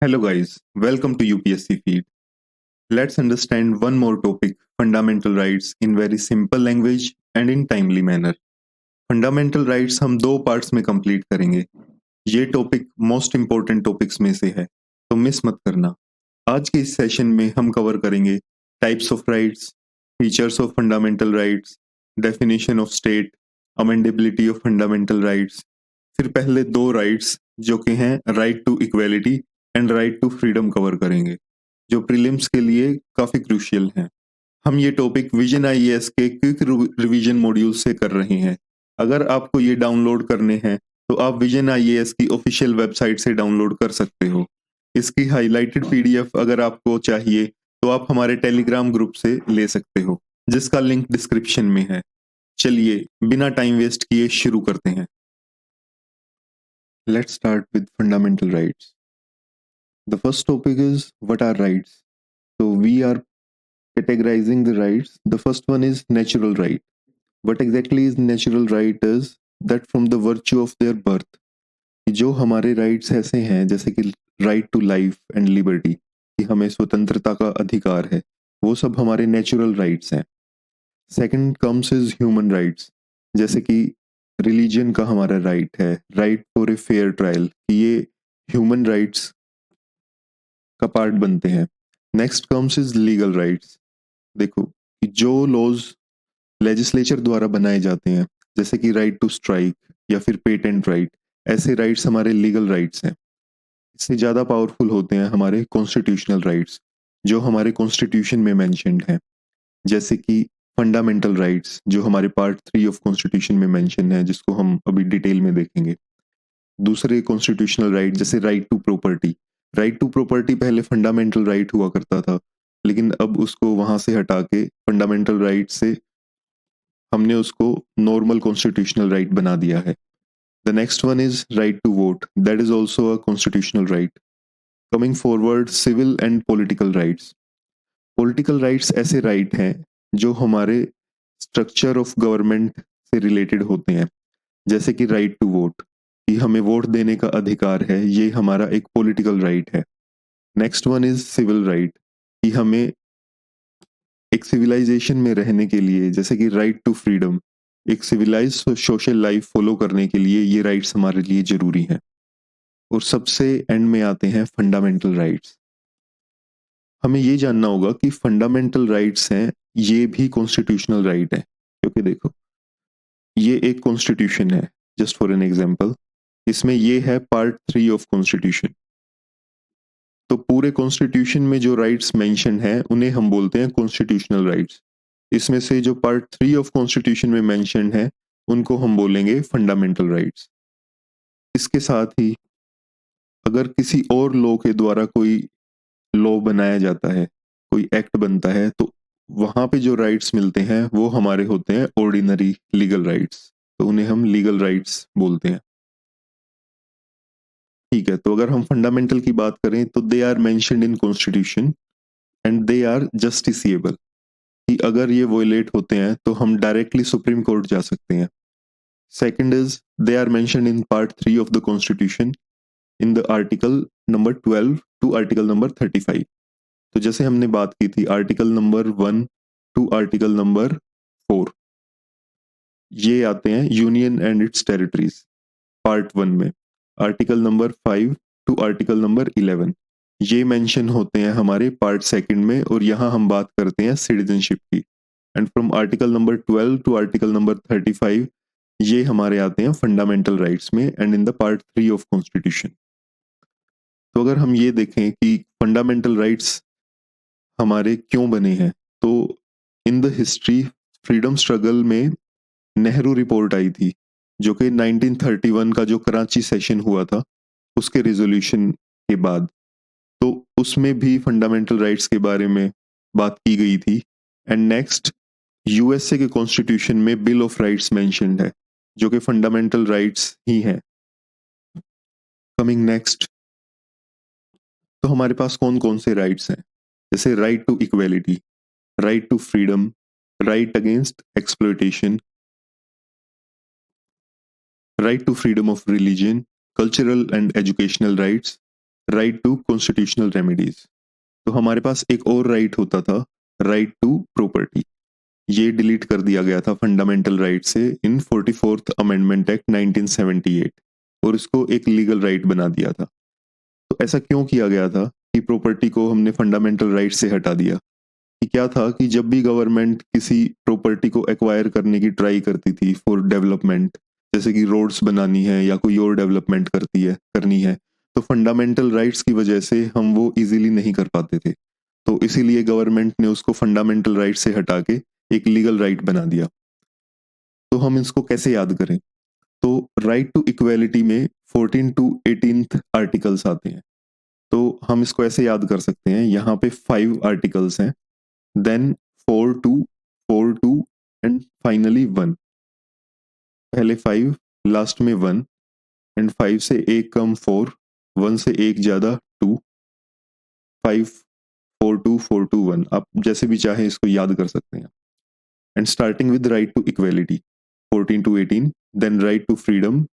Hello, guys. Welcome to UPSC Feed. Let's understand one more topic fundamental rights in very simple language and in timely manner. Fundamental rights हम दो parts में complete करेंगे. ये topic most important topics में से है, तो miss मत करना. आज के इस सेशन में हम कवर करेंगे types of rights, features of fundamental rights, definition of state, amendability of fundamental rights. फिर पहले दो राइट्स जो कि हैं right to equality and right to freedom cover करेंगे, जो प्रीलिम्स के लिए काफी क्रूशियल हैं. हम ये टॉपिक विजन आईएएस के क्विक रिवीजन मॉड्यूल से कर रहे हैं. अगर आपको ये डाउनलोड करने हैं तो आप विजन आईएएस की ऑफिशियल वेबसाइट से डाउनलोड कर सकते हो. इसकी हाईलाइटेड पीडीएफ अगर आपको चाहिए तो आप हमारे टेलीग्राम ग्रुप से ले सकते हो, जिसका लिंक डिस्क्रिप्शन में है. चलिए बिना टाइम वेस्ट किए शुरू करते हैं. Let's start with fundamental rights. The first topic is what are rights? So we are categorizing the rights. The first one is natural right. What exactly is natural right is that from the virtue of their birth. जो हमारे rights ऐसे हैं जैसे कि right to life and liberty, कि हमें स्वतंत्रता का अधिकार है, वो सब हमारे natural rights हैं. Second comes is human rights, जैसे कि रिलीजन का हमारा राइट है, right for a fair trial, ये ह्यूमन राइट्स का पार्ट बनते हैं. Next comes is legal rights. देखो कि जो लॉज लेजिस्लेचर द्वारा बनाए जाते हैं, जैसे कि राइट टू स्ट्राइक या फिर पेटेंट राइट, ऐसे राइट्स हमारे लीगल राइट्स हैं. इससे ज़्यादा पावरफुल होते हैं हमारे कॉन्स्टिट्यूशनल राइट्स, जो हमारे कॉन्स्टिट्यूशन में मेंशन्ड हैं, जैसे कि फंडामेंटल राइट्स जो हमारे पार्ट 3 ऑफ कॉन्स्टिट्यूशन में मेंशन है, जिसको हम अभी डिटेल में देखेंगे. दूसरे कॉन्स्टिट्यूशनल राइट जैसे right to property. Right to property पहले फंडामेंटल राइट हुआ करता था, लेकिन अब उसको वहां से हटा के फंडामेंटल राइट से हमने उसको नॉर्मल कॉन्स्टिट्यूशनल राइट बना दिया है. The next one is right to vote. That is also a constitutional right. Coming forward, civil and political rights. Political rights ऐसे राइट हैं जो हमारे स्ट्रक्चर ऑफ गवर्नमेंट से रिलेटेड होते हैं, जैसे कि राइट टू वोट, कि हमें वोट देने का अधिकार है, ये हमारा एक पॉलिटिकल राइट है. Next one is civil right, कि हमें एक सिविलाइजेशन में रहने के लिए, जैसे कि राइट टू फ्रीडम, एक सिविलाइज सोशल लाइफ फॉलो करने के लिए ये राइट्स हमारे लिए जरूरी हैं. और सबसे एंड में आते हैं फंडामेंटल राइट्स. हमें ये जानना होगा कि फंडामेंटल राइट्स हैं, ये भी कॉन्स्टिट्यूशनल राइट है, क्योंकि देखो ये एक कॉन्स्टिट्यूशन है. जस्ट फॉर एन एग्जांपल, इसमें ये है पार्ट 3 ऑफ कॉन्स्टिट्यूशन. तो पूरे कॉन्स्टिट्यूशन में जो राइट्स मेंशन हैं उन्हें हम बोलते हैं कॉन्स्टिट्यूशनल राइट्स. इसमें से जो पार्ट 3 ऑफ कॉन्स्टिट्यूशन में मेंशन है उनको हम बोलेंगे फंडामेंटल राइट्स. इसके साथ ही अगर किसी और लॉ के द्वारा कोई लॉ बनाया जाता है, कोई एक्ट बनता है, तो वहां पे जो राइट्स मिलते हैं वो हमारे होते हैं ऑर्डिनरी लीगल राइट्स, तो उन्हें हम लीगल राइट्स बोलते हैं. ठीक है, तो अगर हम फंडामेंटल की बात करें तो they are mentioned in constitution and they are justiciable, कि अगर ये वोलेट होते हैं तो हम डायरेक्टली सुप्रीम कोर्ट जा सकते हैं. Second is they are mentioned in part 3 of the constitution in the article number 12 to article number 35. तो जैसे हमने बात की थी article number 1 to article number 4, ये आते हैं union and its territories part 1 में. Article number 5 to article number 11 ये मेंशन होते हैं हमारे पार्ट 2 में, और यहाँ हम बात करते हैं सिटीजनशिप की. And from article number 12 to article number 35 ये हमारे आते हैं फंडामेंटल राइट्स में and in the part 3 of constitution. तो अगर हम ये देखें कि फंडामेंटल राइट्स हमारे क्यों बने हैं, तो in the history freedom struggle में नेहरू रिपोर्ट आई थी, जो कि 1931 का जो कराची सेशन हुआ था उसके रिजोल्यूशन के बाद. तो उसमें भी फंडामेंटल राइट्स के बारे में बात की गई थी. एंड नेक्स्ट यूएसए के कॉन्स्टिट्यूशन में बिल ऑफ राइट्स मेंशन्ड है, जो कि फंडामेंटल राइट्स ही है. कमिंग नेक्स्ट, तो हमारे पास कौन कौन से राइट्स हैं, जैसे right to equality, right to freedom, right against exploitation, right to freedom of religion, cultural and educational rights, right to constitutional remedies. तो हमारे पास एक और राइट होता था, राइट टू प्रॉपर्टी। ये डिलीट कर दिया गया था फंडामेंटल राइट से इन 44th अमेंडमेंट एक्ट 1978 और इसको एक लीगल राइट बना दिया था। तो ऐसा क्यों किया गया था कि प्रॉपर्टी को हमने फंडामेंटल राइट से हटा दिया? कि क्या था कि जब भी गवर्नमेंट किसी प्रॉपर्टी को एक्वायर करने की ट्राई करती थी फॉर डेवलपमेंट, जैसे कि रोड्स बनानी है या कोई और डेवलपमेंट करनी है, तो फंडामेंटल राइट्स की वजह से हम वो इजीली नहीं कर पाते थे। तो इसीलिए गवर्नमेंट ने उसको फंडामेंटल राइट से हटा के एक लीगल राइट बना दिया। तो हम इसको कैसे याद करें? तो राइट टू इक्वेलिटी में 14 टू 18th आर्टिकल्स आते हैं। तो हम इसको ऐसे याद कर सकते हैं, यहाँ पे 5 आर्टिकल्स हैं, देन 4 2 एंड फाइनली 1। पहले 5, लास्ट में 1, एंड 5 से एक कम 4, 1 से एक ज्यादा 2, 5 4 2 आप जैसे भी चाहे इसको याद कर सकते हैं। And starting with right to equality 14 to 18, then right to freedom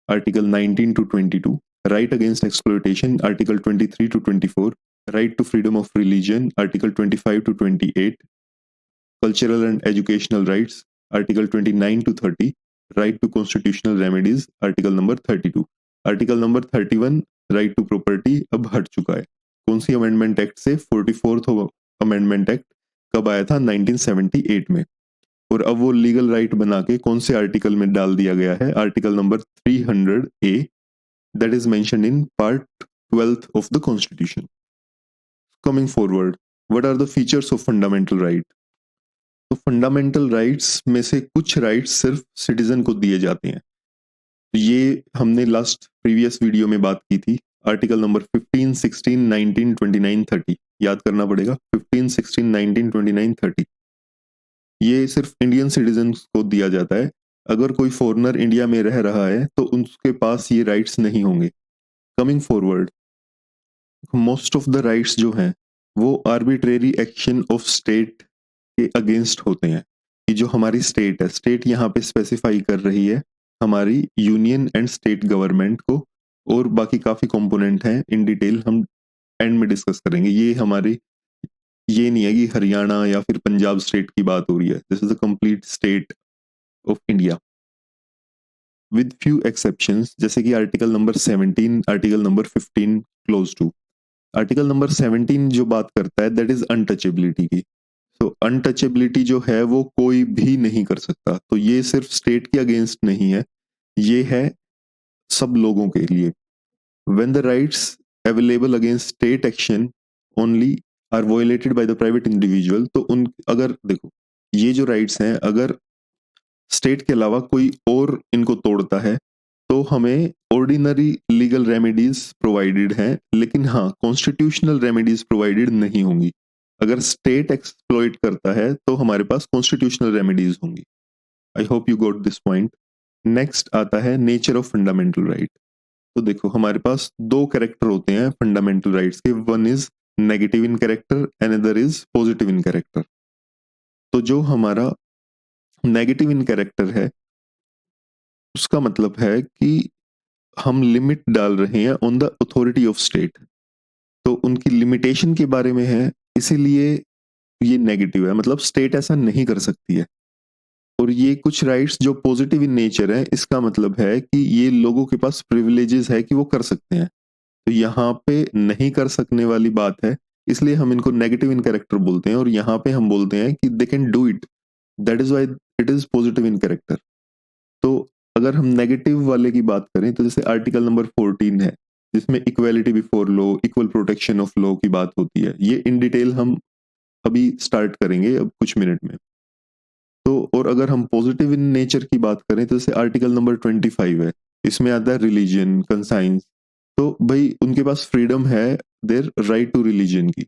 article 19 to 22, right against exploitation article 23 to 24, right to freedom of religion article 25 to 28, cultural and educational rights article 29 to 30, right to constitutional remedies article number 32, article number 31 right to property अब हट चुका है। कौन सी amendment act से? 44th amendment act कब आया था? 1978 में। और अब वो लीगल राइट बना के कौन से आर्टिकल में डाल दिया गया है? Article number 300A, that is mentioned in part 12th of the constitution. Coming forward, what are the features of fundamental right? तो फंडामेंटल राइट्स में से कुछ राइट्स सिर्फ सिटीजन को दिए जाते हैं। ये हमने लास्ट प्रीवियस वीडियो में बात की थी। आर्टिकल नंबर 15, 16, 19, 29, 30 याद करना पड़ेगा। 15, 16, 19, 29, 30 ये सिर्फ इंडियन सिटीजन्स को दिया जाता है। अगर कोई फॉरेनर इंडिया में रह रहा है तो उसके पास ये राइट्स नहीं होंगे। Coming forward, most of the rights जो हैं वो आर्बिट्रेरी एक्शन ऑफ स्टेट के अगेंस्ट होते हैं। कि जो हमारी स्टेट है, स्टेट यहाँ पे स्पेसिफाई कर रही है हमारी यूनियन एंड स्टेट गवर्नमेंट को, और बाकी काफी कंपोनेंट हैं, इन डिटेल हम एंड में डिस्कस करेंगे। ये नहीं है कि हरियाणा या फिर पंजाब स्टेट की बात हो रही है। This is a complete state of India with few exceptions, जैसे कि article number 17, article number 15 close to. Article number 17 जो बात करता है दैट इज अनटचेबिलिटी की। तो अनटचेबिलिटी जो है वो कोई भी नहीं कर सकता। तो ये सिर्फ स्टेट के अगेंस्ट नहीं है, ये है सब लोगों के लिए। When the rights available against state action only are violated by the private individual, तो उन अगर देखो ये जो राइट्स हैं अगर स्टेट के अलावा कोई और इनको तोड़ता है तो हमें ऑर्डिनरी लीगल रेमेडीज प्रोवाइडेड हैं, लेकिन हाँ कॉन्स्टिट्यूशनल रेमेडीज प्रोवाइडेड नहीं होंगी। अगर स्टेट एक्सप्लॉइट करता है तो हमारे पास कॉन्स्टिट्यूशनल रेमेडीज होंगी। I hope you got this point. Next आता है नेचर ऑफ फंडामेंटल राइट। तो देखो हमारे पास दो कैरेक्टर होते हैं फंडामेंटल राइट्स के, one is negative in character, another is positive in character. तो जो हमारा नेगेटिव इन कैरेक्टर है उसका मतलब है कि हम लिमिट डाल रहे हैं on the authority of state, तो उनकी लिमिटेशन के बारे में है, इसीलिए ये नेगेटिव है, मतलब स्टेट ऐसा नहीं कर सकती है। और ये कुछ राइट्स जो पॉजिटिव इन नेचर है, इसका मतलब है कि ये लोगों के पास प्रिविलेजेस है कि वो कर सकते हैं। तो यहाँ पे नहीं कर सकने वाली बात है, इसलिए हम इनको नेगेटिव इन कैरेक्टर बोलते हैं, और यहाँ पे हम बोलते हैं कि they can do it, that is why it is positive in character. तो अगर हम नेगेटिव वाले की बात करें तो जैसे आर्टिकल नंबर 14 है जिसमें equality before law, equal protection of law की बात होती है, ये इन डिटेल हम अभी स्टार्ट करेंगे अब कुछ मिनट में। तो और अगर हम पॉजिटिव इन नेचर की बात करें तो जैसे आर्टिकल नंबर 25 है, इसमें आता है रिलीजन कंसाइंस। तो भाई उनके पास फ्रीडम है देयर राइट टू रिलीजन की।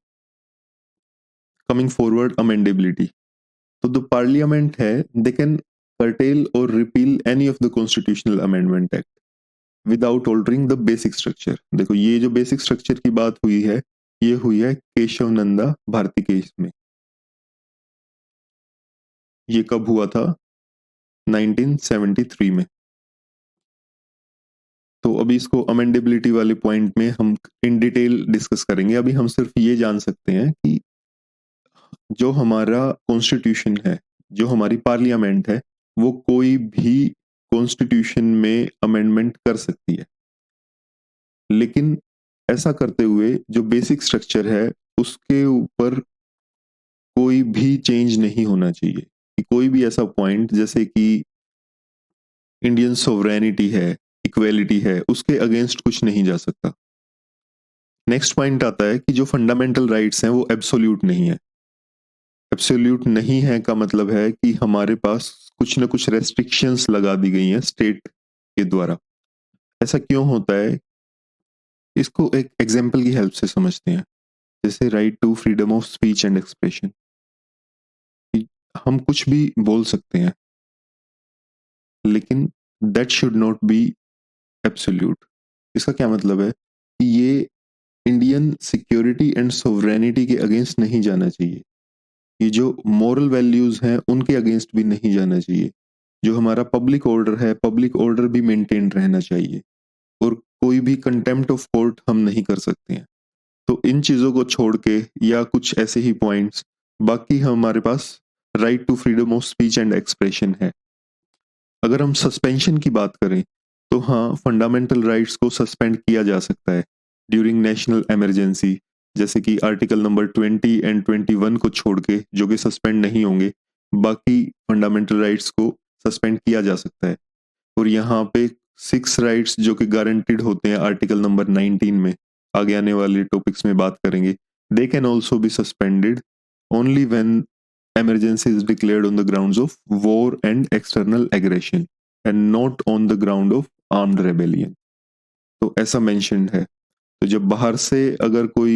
Coming forward, amendability. तो द पार्लियामेंट है they can curtail or repeal any of the constitutional amendment act without altering the basic structure. देखो ये जो बेसिक स्ट्रक्चर की बात हुई है ये हुई है केशव नंदा भारती केस में। ये कब हुआ था? 1973 में। तो अभी इसको अमेंडेबिलिटी वाले पॉइंट में हम इन डिटेल डिस्कस करेंगे। अभी हम सिर्फ ये जान सकते हैं कि जो हमारा कॉन्स्टिट्यूशन है, जो हमारी पार्लियामेंट है, वो कोई भी कॉन्स्टिट्यूशन में अमेंडमेंट कर सकती है, लेकिन ऐसा करते हुए जो बेसिक स्ट्रक्चर है उसके ऊपर कोई भी चेंज नहीं होना चाहिए। कि कोई भी ऐसा पॉइंट जैसे कि इंडियन सोवरेनिटी है, इक्वेलिटी है, उसके अगेंस्ट कुछ नहीं जा सकता। नेक्स्ट पॉइंट आता है कि जो फंडामेंटल राइट्स हैं वो एब्सोल्यूट नहीं है। एब्सोल्यूट नहीं है का मतलब है कि हमारे पास कुछ ना कुछ रेस्ट्रिक्शंस लगा दी गई हैं स्टेट के द्वारा। ऐसा क्यों होता है, इसको एक एग्जाम्पल की हेल्प से समझते हैं। जैसे right to freedom of speech and expression, हम कुछ भी बोल सकते हैं, लेकिन that should not be absolute. इसका क्या मतलब है कि ये इंडियन सिक्योरिटी एंड सोवरेनिटी के अगेंस्ट नहीं जाना चाहिए। ये जो मॉरल वैल्यूज हैं उनके अगेंस्ट भी नहीं जाना चाहिए। जो हमारा पब्लिक ऑर्डर है, पब्लिक ऑर्डर भी मेंटेन रहना चाहिए, और कोई भी कंटेम्प्ट ऑफ कोर्ट हम नहीं कर सकते हैं। तो इन चीजों को छोड़ के या कुछ ऐसे ही पॉइंट्स, बाकी हमारे पास right to freedom of speech and expression है। अगर हम सस्पेंशन की बात करें तो हाँ, फंडामेंटल राइट्स को सस्पेंड किया जा सकता है ड्यूरिंग नेशनल इमरजेंसी, जैसे कि आर्टिकल नंबर 20 एंड 21 को छोड़ के, जो कि सस्पेंड नहीं होंगे, बाकी फंडामेंटल राइट्स को सस्पेंड किया जा सकता है। और यहाँ पे 6 राइट्स जो कि गारंटीड होते हैं आर्टिकल नंबर 19 में, आगे आने वाले टॉपिक्स में बात करेंगे, they can also be suspended only when emergency is declared on the grounds of war and external aggression and not on the ground of armed rebellion। तो ऐसा मेंशन्ड है। तो जब बाहर से अगर कोई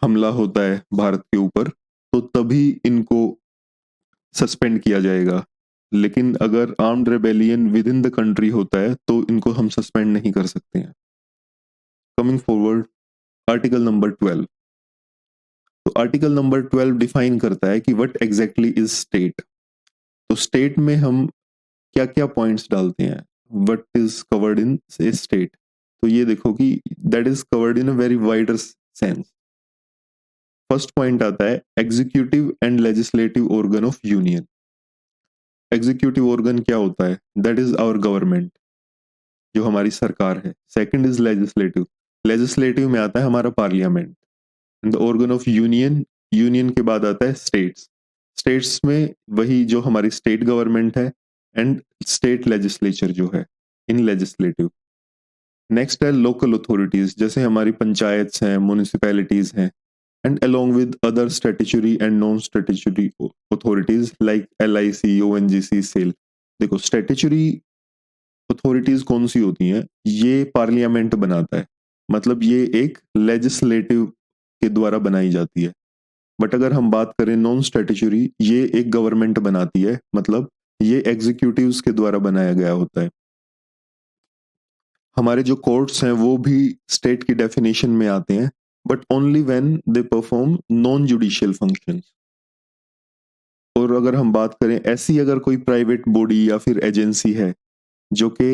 हमला होता है भारत के ऊपर, तो तभी इनको सस्पेंड किया जाएगा। लेकिन अगर armed rebellion with in the country होता है तो इनको हम सस्पेंड नहीं कर सकते हैं। Coming forward, article number 12। तो आर्टिकल नंबर 12 डिफाइन करता है कि व्हाट एग्जैक्टली इज स्टेट। तो स्टेट में हम क्या क्या पॉइंट्स डालते हैं, what is covered in A state. तो ये देखो कि that is covered in a very wider sense. First point आता है executive and legislative organ of union. Executive organ क्या होता है, दैट इज आवर गवर्नमेंट, जो हमारी सरकार है। सेकंड इज लेजिस्लेटिव, लेजिस्लेटिव में आता है हमारा parliament. And the organ of union, union के बाद आता है स्टेट्स। स्टेट्स में वही जो हमारी स्टेट गवर्नमेंट है एंड स्टेट लेजिस्लेचर जो है इन लेजिस्लेटिव। नेक्स्ट है लोकल अथॉरिटीज, जैसे हमारी पंचायत्स हैं, म्यूनिसिपैलिटीज हैं, and along with other statutory and non-statutory authorities like LIC, ONGC, SAIL. देखो स्टैट्यूटरी अथॉरिटीज कौन सी होती हैं, ये पार्लियामेंट बनाता है, मतलब ये एक लेजिस्लेटिव के द्वारा बनाई जाती है। बट अगर हम बात करें नॉन स्टैट्यूटरी, ये एक गवर्नमेंट बनाती है, मतलब ये एग्जीक्यूटिव्स के द्वारा बनाया गया होता है। हमारे जो कोर्ट्स हैं वो भी स्टेट की डेफिनेशन में आते हैं, but only when they perform non judicial functions. और अगर हम बात करें ऐसी अगर कोई प्राइवेट बॉडी या फिर एजेंसी है जो कि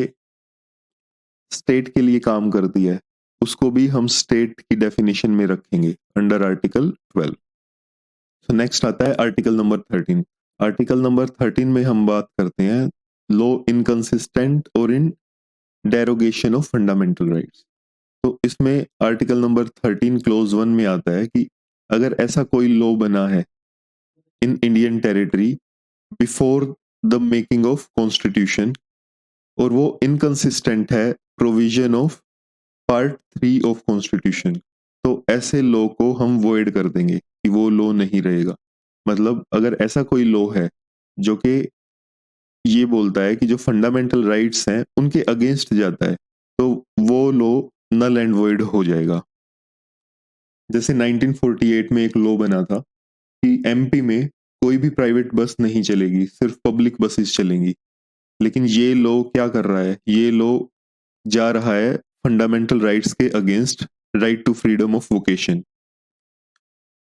स्टेट के लिए काम करती है, उसको भी हम स्टेट की डेफिनेशन में रखेंगे अंडर आर्टिकल 12। सो नेक्स्ट आता है आर्टिकल नंबर 13। आर्टिकल नंबर 13 में हम बात करते हैं लॉ इनकंसिस्टेंट और इन डेरोगेशन ऑफ फंडामेंटल राइट्स। तो इसमें आर्टिकल नंबर 13 क्लोज 1 में आता है कि अगर ऐसा कोई लॉ बना है in Indian territory before the making of constitution, और वो इनकंसिस्टेंट है provision of part 3 of constitution, तो ऐसे लॉ को हम वॉइड कर देंगे कि वो लॉ नहीं रहेगा। मतलब अगर ऐसा कोई लॉ है जो कि ये बोलता है कि जो फंडामेंटल राइट्स हैं उनके अगेंस्ट जाता है, तो वो लॉ नल एंड वॉइड हो जाएगा। जैसे 1948 में एक लॉ बना था कि एमपी में कोई भी प्राइवेट बस नहीं चलेगी, सिर्फ पब्लिक बसेस चलेंगी। लेकिन ये लॉ क्या कर रहा है, ये लॉ जा रहा है फंडामेंटल राइट्स के against, right to freedom of vocation.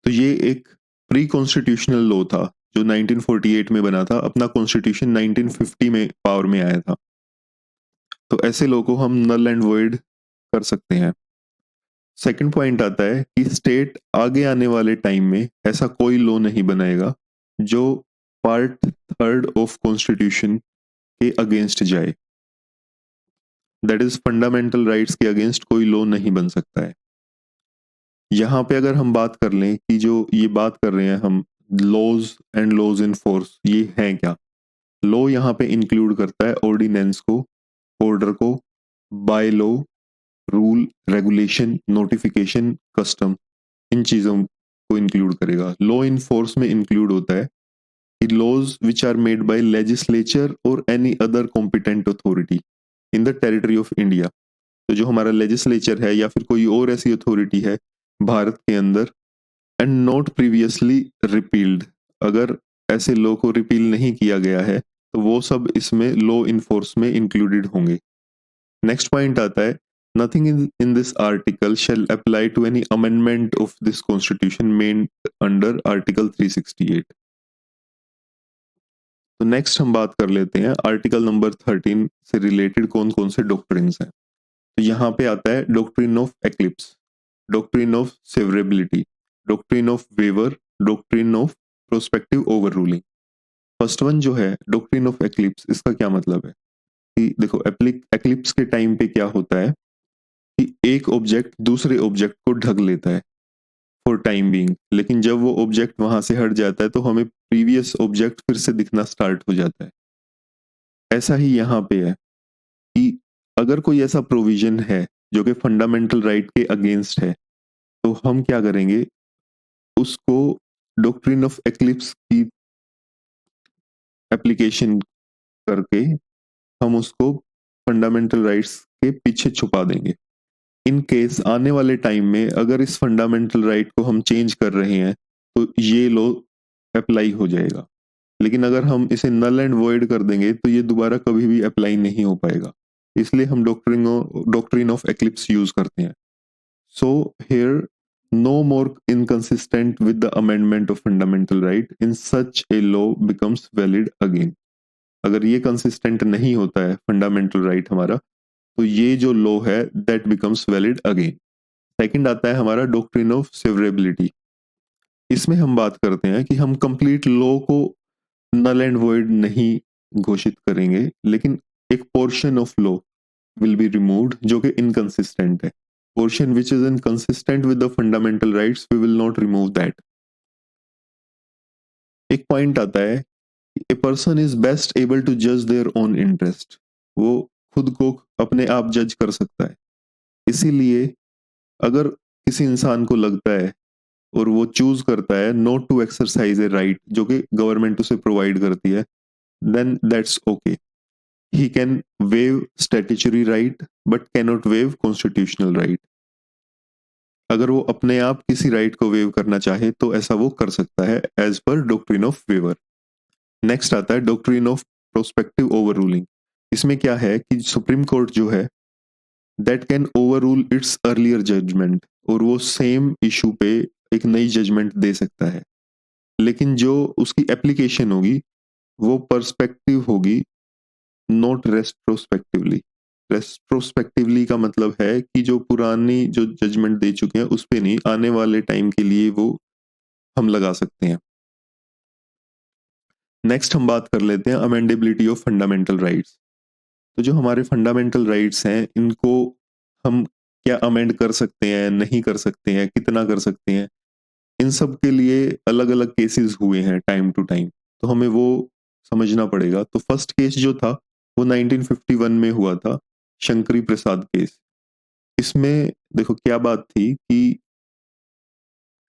तो ये एक प्री कॉन्स्टिट्यूशनल लॉ था जो 1948 में बना था। अपना कॉन्स्टिट्यूशन 1950 में पावर में आया था। तो ऐसे लॉ को हम नल एंड वॉइड कर सकते हैं। सेकंड पॉइंट आता है कि स्टेट आगे आने वाले टाइम में ऐसा कोई लॉ नहीं बनाएगा जो पार्ट थर्ड ऑफ कॉन्स्टिट्यूशन के अगेंस्ट जाए। दैट इज फंडामेंटल राइट्स के अगेंस्ट कोई लॉ नहीं बन सकता है। यहाँ पे अगर हम बात कर लें कि जो ये बात कर रहे हैं हम laws and laws in force, ये हैं क्या? लॉ यहाँ पे इंक्लूड करता है ऑर्डिनेंस को, ऑर्डर को, bylaw, rule, regulation, notification, custom, इन चीजों को इंक्लूड करेगा। लॉ इन फोर्स में इंक्लूड होता है कि laws which are made by legislature और any other competent authority in the territory of India. तो जो हमारा लेजिस्लेचर है या फिर कोई और ऐसी अथॉरिटी है भारत के अंदर, एंड नॉट प्रीवियसली रिपील्ड, अगर ऐसे लॉ को रिपील नहीं किया गया है तो वो सब इसमें लॉ इन फोर्स में इंक्लूडेड होंगे। नेक्स्ट पॉइंट आता है nothing in this article shall apply to any amendment of this constitution made under article 368। तो नेक्स्ट हम बात कर लेते हैं आर्टिकल नंबर 13 से रिलेटेड कौन कौन से डॉक्ट्रिन्स हैं। तो यहाँ पे आता है doctrine of eclipse, doctrine of severability, doctrine of waiver, doctrine of prospective over ruling. First one जो है डॉक्ट्रिन ऑफ एक्लिप्स, इसका क्या मतलब है कि देखो एक्लिप्स के टाइम पे क्या होता है कि एक ऑब्जेक्ट दूसरे ऑब्जेक्ट को ढक लेता है फॉर टाइम बीइंग, लेकिन जब वो ऑब्जेक्ट वहां से हट जाता है तो हमें प्रीवियस ऑब्जेक्ट फिर से दिखना स्टार्ट हो जाता है। ऐसा ही यहाँ पे है कि अगर कोई ऐसा प्रोविजन है जो कि फंडामेंटल राइट के अगेंस्ट है तो हम क्या करेंगे, उसको डॉक्ट्रिन ऑफ एक्लिप्स की एप्लीकेशन करके हम उसको फंडामेंटल राइट्स के पीछे छुपा देंगे। इन केस आने वाले टाइम में अगर इस फंडामेंटल राइट को हम चेंज कर रहे हैं तो ये लॉ अप्लाई हो जाएगा, लेकिन अगर हम इसे नल एंड वॉइड कर देंगे तो ये दोबारा कभी भी अप्लाई नहीं हो पाएगा। इसलिए हम डॉक्ट्रिन ऑफ एक्लिप्स यूज करते हैं। So here no more inconsistent with the amendment of fundamental right in such a law becomes valid again। अगर ये कंसिस्टेंट नहीं होता है फंडामेंटल राइट हमारा तो ये जो लॉ है that becomes valid again. Second आता है हमारा डॉक्ट्रिन ऑफ सेवरेबिलिटी। इसमें हम बात करते हैं कि हम कंप्लीट लॉ को नल एंड वॉइड नहीं घोषित करेंगे, लेकिन एक portion of law will be removed जो कि इनकंसिस्टेंट है। Portion which is inconsistent with the fundamental rights, we will not remove that। एक पॉइंट आता है a person is best able to जज देयर ओन इंटरेस्ट, वो खुद को अपने आप जज कर सकता है। इसीलिए अगर किसी इंसान को लगता है और वो चूज करता है not to exercise a right जो कि गवर्नमेंट उसे प्रोवाइड करती है, then that's okay. He can waive statutory right but cannot waive constitutional right. अगर वो अपने आप किसी राइट को वेव करना चाहे तो ऐसा वो कर सकता है as per doctrine of waiver. Next आता है doctrine of prospective over ruling. इसमें क्या है कि सुप्रीम कोर्ट जो है that can over rule its earlier judgement, और वो सेम इशू पे एक नई जजमेंट दे सकता है, लेकिन जो उसकी एप्लीकेशन होगी वो पर्सपेक्टिव होगी, नॉट रेस्ट्रोस्पेक्टिवली। रेस्ट्रोस्पेक्टिवली का मतलब है कि जो पुरानी जो जजमेंट दे चुके हैं उस पे नहीं, आने वाले टाइम के लिए वो हम लगा सकते हैं। नेक्स्ट हम बात कर लेते हैं अमेंडेबिलिटी ऑफ फंडामेंटल राइट्स। तो जो हमारे फंडामेंटल राइट्स हैं इनको हम क्या अमेंड कर सकते हैं, नहीं कर सकते हैं, कितना कर सकते हैं, इन सब के लिए अलग अलग केसेस हुए हैं टाइम टू टाइम, तो हमें वो समझना पड़ेगा। तो फर्स्ट केस जो था वो 1951 में हुआ था, शंकरी प्रसाद केस। इसमें देखो क्या बात थी कि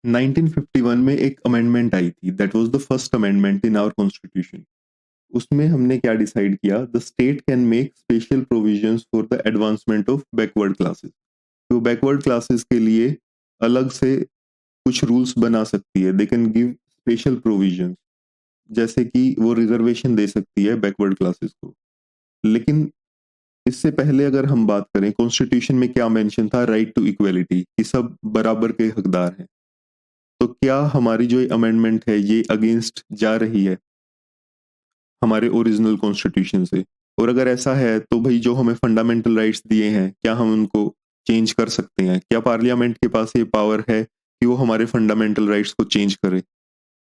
1951 में एक अमेंडमेंट आई थी, that was the first amendment in our constitution. उसमें हमने क्या डिसाइड किया, the state can make special provisions for the advancement of backward classes. तो बैकवर्ड क्लासेस के लिए अलग से कुछ रूल्स बना सकती है, they can give special provisions, जैसे कि वो रिजर्वेशन दे सकती है बैकवर्ड क्लासेस को। लेकिन इससे पहले अगर हम बात करें कॉन्स्टिट्यूशन में क्या मेंशन था, राइट टू इक्वलिटी, कि सब बराबर के हकदार हैं। तो क्या हमारी जो अमेंडमेंट है ये अगेंस्ट जा रही है हमारे ओरिजिनल कॉन्स्टिट्यूशन से? और अगर ऐसा है तो भाई जो हमें फंडामेंटल राइट्स दिए हैं क्या हम उनको चेंज कर सकते हैं? क्या पार्लियामेंट के पास ये पावर है कि वो हमारे फंडामेंटल राइट्स को चेंज करे?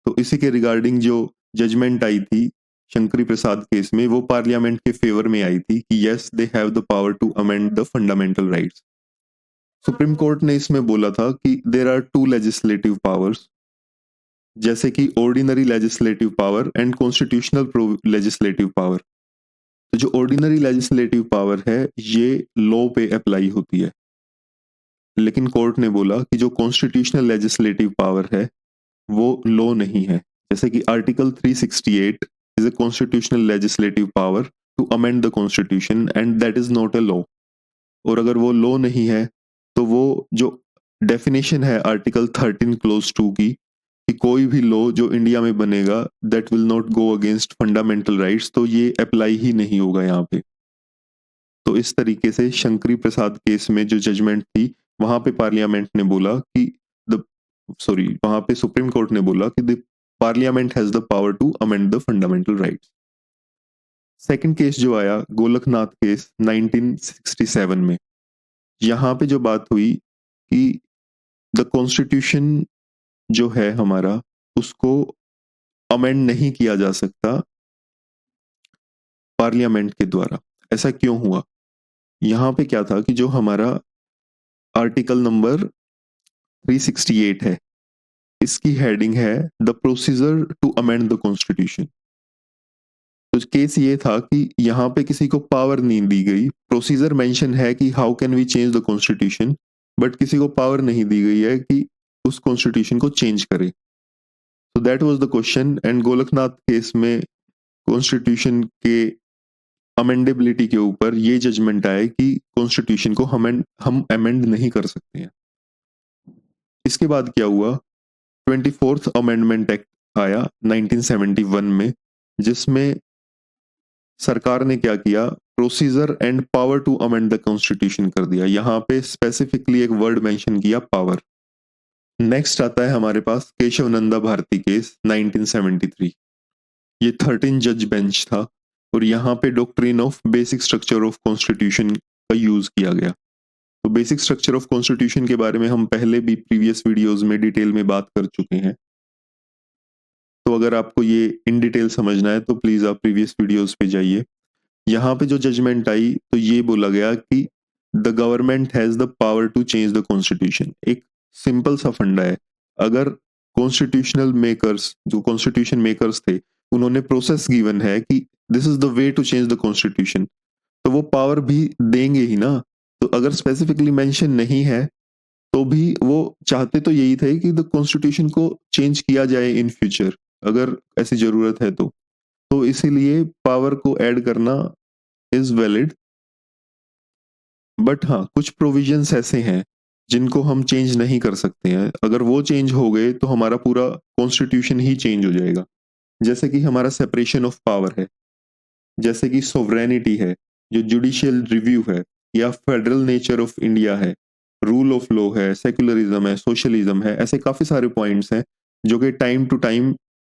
तो इसी के रिगार्डिंग जो जजमेंट आई थी शंकरी प्रसाद केस में, वो पार्लियामेंट के फेवर में आई थी कि yes they have the power to amend the fundamental rights. Supreme court ने इसमें बोला था कि there are two legislative powers, जैसे कि ordinary legislative power and constitutional legislative power. तो जो ऑर्डिनरी लेजिस्लेटिव पावर है ये लॉ पे अप्लाई होती है, लेकिन कोर्ट ने बोला कि जो कॉन्स्टिट्यूशनल लेजिस्लेटिव पावर है वो लॉ नहीं है। जैसे कि article 368 is a constitutional legislative power to amend the constitution and that is not a law. और अगर वो लॉ नहीं है तो वो जो डेफिनेशन है आर्टिकल 13 क्लोज 2 की कि कोई भी लॉ जो इंडिया में बनेगा that will not go against fundamental rights, तो ये अप्लाई ही नहीं होगा यहाँ पे। तो इस तरीके से शंकरी प्रसाद केस में जो जजमेंट थी वहां पे पार्लियामेंट ने बोला कि द वहां पे सुप्रीम कोर्ट ने बोला कि the parliament has the power to amend the fundamental rights. Second case जो आया गोलकनाथ केस 1967 में, यहाँ पे जो बात हुई कि द कॉन्स्टिट्यूशन जो है हमारा उसको अमेंड नहीं किया जा सकता पार्लियामेंट के द्वारा। ऐसा क्यों हुआ? यहाँ पे क्या था कि जो हमारा आर्टिकल नंबर 368 है इसकी हेडिंग है the procedure to amend the constitution. तो केस ये था कि यहाँ पे किसी को पावर नहीं दी गई, प्रोसीजर मेंशन है कि how can we change the constitution, but किसी को पावर नहीं दी गई है कि उस कॉन्स्टिट्यूशन को चेंज करे। तो that was the question and Golaknath case में कॉन्स्टिट्यूशन के अमेंडेबिलिटी के ऊपर ये जजमेंट आया कि कॉन्स्टिट्यूशन को हम अमेंड नहीं कर सकते हैं। इसके बाद क्या हुआ, 24th अमेंडमेंट एक्ट आया 1971 में, जिसमें सरकार ने क्या किया, procedure and power to amend the constitution कर दिया। यहाँ पे स्पेसिफिकली एक वर्ड मेंशन किया, पावर। नेक्स्ट आता है हमारे पास केशव नंदा भारती केस 1973। ये 13 जज बेंच था और यहाँ पे doctrine of basic structure of constitution का यूज किया गया। तो बेसिक स्ट्रक्चर ऑफ कॉन्स्टिट्यूशन के बारे में हम पहले भी प्रीवियस वीडियोस में डिटेल में बात कर चुके हैं। तो अगर आपको ये इन डिटेल समझना है तो प्लीज आप प्रीवियस वीडियोस पे जाइए। यहाँ पे जो जजमेंट आई तो ये बोला गया कि the government has the power to change the constitution. एक सिंपल सा फंडा है, अगर कॉन्स्टिट्यूशनल मेकर्स जो कॉन्स्टिट्यूशन मेकर्स थे उन्होंने प्रोसेस गिवन है कि this is the way to change the constitution, तो वो पावर भी देंगे ही ना। तो अगर स्पेसिफिकली मेंशन नहीं है तो भी वो चाहते तो यही थे कि द कॉन्स्टिट्यूशन को चेंज किया जाए इन फ्यूचर अगर ऐसी जरूरत है तो इसीलिए पावर को ऐड करना इज वैलिड। बट हाँ, कुछ प्रोविजंस ऐसे हैं जिनको हम चेंज नहीं कर सकते हैं, अगर वो चेंज हो गए तो हमारा पूरा कॉन्स्टिट्यूशन ही चेंज हो जाएगा। जैसे कि हमारा सेपरेशन ऑफ पावर है, जैसे कि सोवरेनिटी है, जो जुडिशियल रिव्यू है, या फेडरल नेचर ऑफ इंडिया है, रूल ऑफ लॉ है, सेकुलरिज्म है, सोशलिज्म है, ऐसे काफी सारे पॉइंट्स हैं जो कि टाइम टू टाइम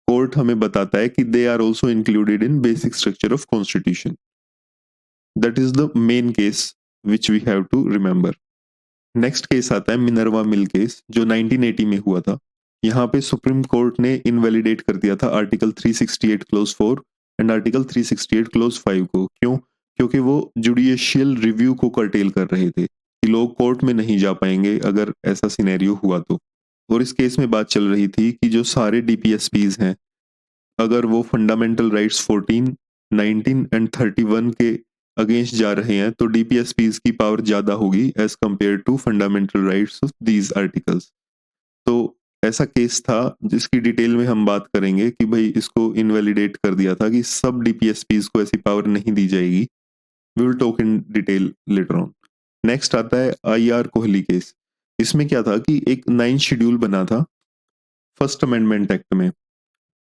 कोर्ट हमें बताता है कि they are also included in basic structure of constitution. That is the main case which we have to remember. Next case आता है मिनर्वा मिल केस जो 1980 में हुआ था। यहाँ पे सुप्रीम कोर्ट ने इनवैलिडेट कर दिया था article 368 close 4 and article 368 close 5 को। क्यों? क्योंकि वो जुडिशियल रिव्यू को कर्टेल कर रहे थे कि लोग कोर्ट में नहीं जा पाएंगे अगर ऐसा सिनेरियो हुआ तो। और इस केस में बात चल रही थी कि जो सारे डीपीएसपीज हैं अगर वो फंडामेंटल राइट्स 14, 19 एंड 31 के अगेंस्ट जा रहे हैं तो डीपीएसपीज की पावर ज्यादा होगी as compare to fundamental rights of these articles. तो ऐसा केस था जिसकी डिटेल में हम बात करेंगे कि भाई इसको इनवैलिडेट कर दिया था कि सब डीपीएसपीज को ऐसी पावर नहीं दी जाएगी। We will talk in detail later on. Next आता है आईआर कोहली केस। इसमें क्या था कि एक 9 शेड्यूल बना था फर्स्ट अमेंडमेंट एक्ट में।